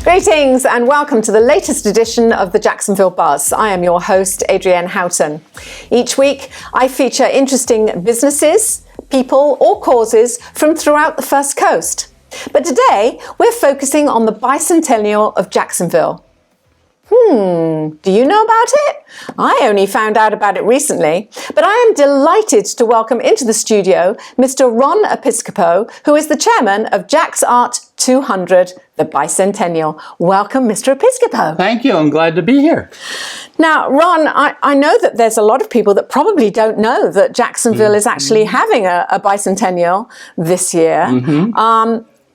Greetings and welcome to the latest edition of the Jacksonville Buzz. I am your host, Adrienne Houghton. Each week, I feature interesting businesses, people, or causes from throughout the First Coast. But today, we're focusing on the bicentennial of Jacksonville. Do you know about it? I only found out about it recently, but I am delighted to welcome into the studio Mr. Ron Episcopo, who is the chairman of Jaxart 200, the bicentennial. Welcome, Mr. Episcopo. Thank you. I'm glad to be here. Now, Ron, I know that there's a lot of people that probably don't know that Jacksonville is actually having a bicentennial this year.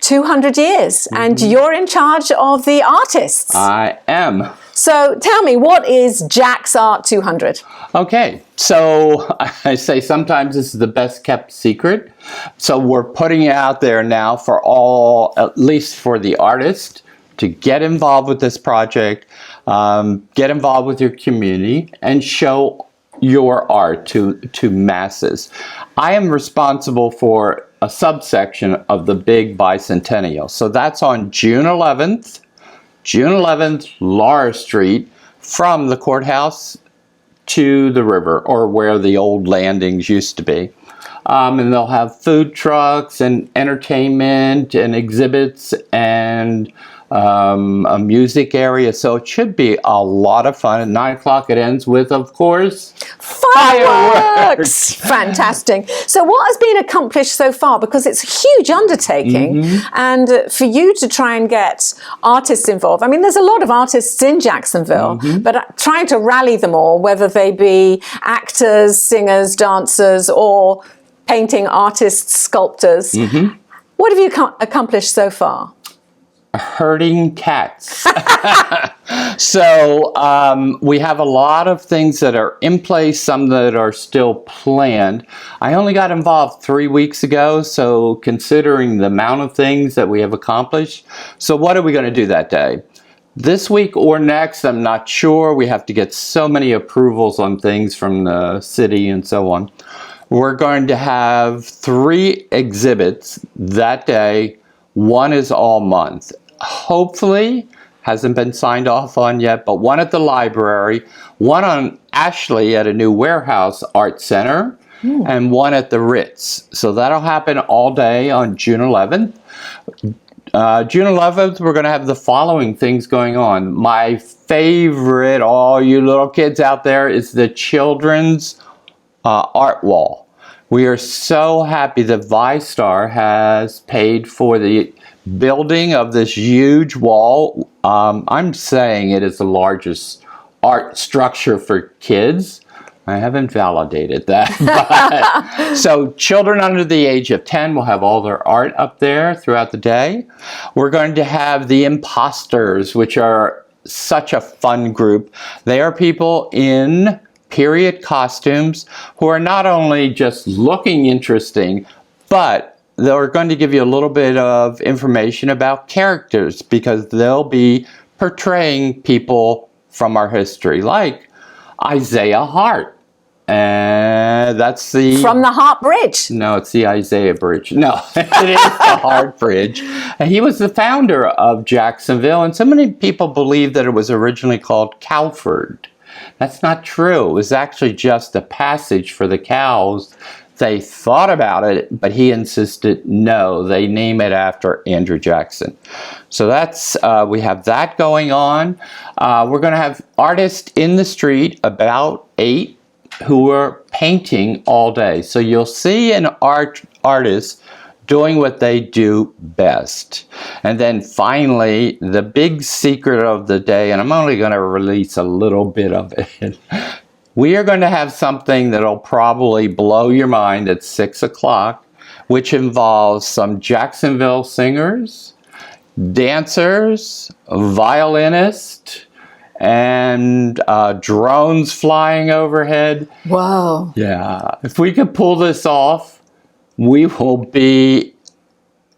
200 years, and you're in charge of the artists. I am. So tell me, what is Jaxart 200? Okay, so I say sometimes this is the best kept secret. So we're putting it out there now for all, at least for the artist, to get involved with this project, get involved with your community, and show your art to masses. I am responsible for a subsection of the big bicentennial. So that's on June 11th, Laura Street, from the courthouse to the river, or where the old landings used to be. And they'll have food trucks and entertainment and exhibits and a music area. So it should be a lot of fun. At 9 o'clock it ends with, of course, fireworks! Fantastic. So what has been accomplished so far? Because it's a huge undertaking. And for you to try and get artists involved, I mean, there's a lot of artists in Jacksonville, but trying to rally them all, whether they be actors, singers, dancers, or painting artists, sculptors. What have you accomplished so far? Herding cats. So we have a lot of things that are in place, some that are still planned. I only got involved 3 weeks ago, so considering the amount of things that we have accomplished. So what are we going to do that day? This week or next, I'm not sure. We have to get so many approvals on things from the city and so on. We're going to have 3 exhibits that day. One is all month. Hopefully, hasn't been signed off on yet, but one at the library, one on Ashley at a new warehouse art center, and one at the Ritz. So that'll happen all day on June 11th. June 11th, we're going to have the following things going on. My favorite, all you little kids out there, is the children's art wall. We are so happy that ViStar has paid for the building of this huge wall. I'm saying it is the largest art structure for kids. I haven't validated that. But, so children under the age of 10 will have all their art up there throughout the day. We're going to have the imposters, which are such a fun group. They are people in period costumes who are not only just looking interesting, but they're going to give you a little bit of information about characters, because they'll be portraying people from our history, like Isaiah Hart. And that's the... From the Hart Bridge. No, it's the Isaiah Bridge. No, it is the Hart Bridge. And he was the founder of Jacksonville, and so many people believe that it was originally called Cowford. That's not true. It was actually just a passage for the cows. They thought about it, but he insisted, no, they name it after Andrew Jackson. So that's, we have that going on. We're going to have artists in the street, about 8, who are painting all day. So you'll see an artist doing what they do best. And then finally, the big secret of the day, and I'm only going to release a little bit of it. We are going to have something that'll probably blow your mind at 6 o'clock, which involves some Jacksonville singers, dancers, violinists, and drones flying overhead. Whoa. Yeah. If we could pull this off, we will be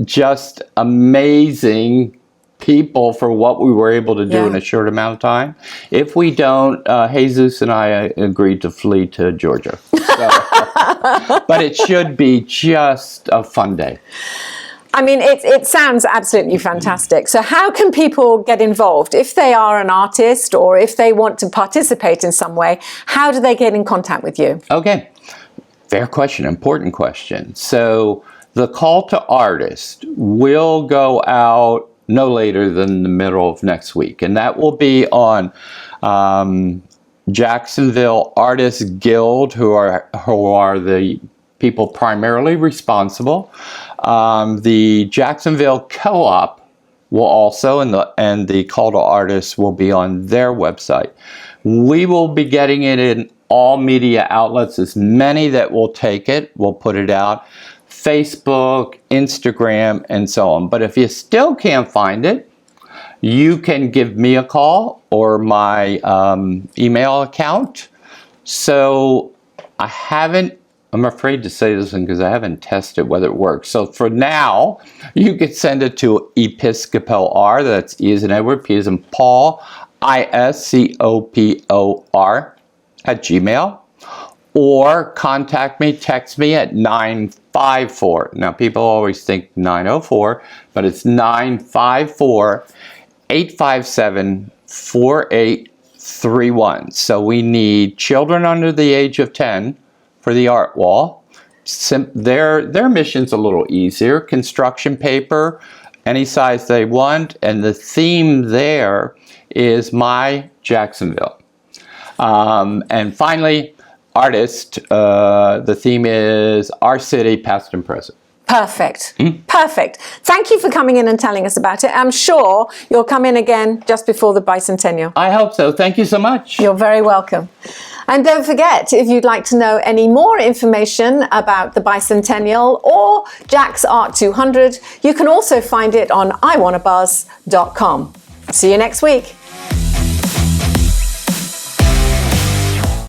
just amazing people for what we were able to do in a short amount of time. If we don't, Jesus and I agreed to flee to Georgia. So, but it should be just a fun day. I mean, it sounds absolutely fantastic. So how can people get involved? If they are an artist or if they want to participate in some way, how do they get in contact with you? Okay, fair question, important question. So the call to artists will go out no later than the middle of next week, and that will be on Jacksonville Artists Guild, who are the people primarily responsible. The Jacksonville Co-op will also, and the call to artists will be on their website. We will be getting it in all media outlets, as many that will take it, we'll put it out, Facebook, Instagram, and so on. But if you still can't find it, you can give me a call or my email account. So I'm afraid to say this one because I haven't tested whether it works. So for now, you can send it to Episcopo R, that's E as in Edward, P as in Paul, ISCOPOR @gmail, or contact me, text me at 954. Now people always think 904, but it's 954-857-4831. So we need children under the age of 10 for the art wall. Their mission's a little easier. Construction paper, any size they want, and the theme there is My Jacksonville. And finally, artist, the theme is Our City, Past and Present. Perfect. Perfect. Thank you for coming in and telling us about it. I'm sure you'll come in again just before the bicentennial. I hope so. Thank you so much. You're very welcome. And don't forget, if you'd like to know any more information about the bicentennial or Jaxart 200, you can also find it on iwannabuzz.com. See you next week.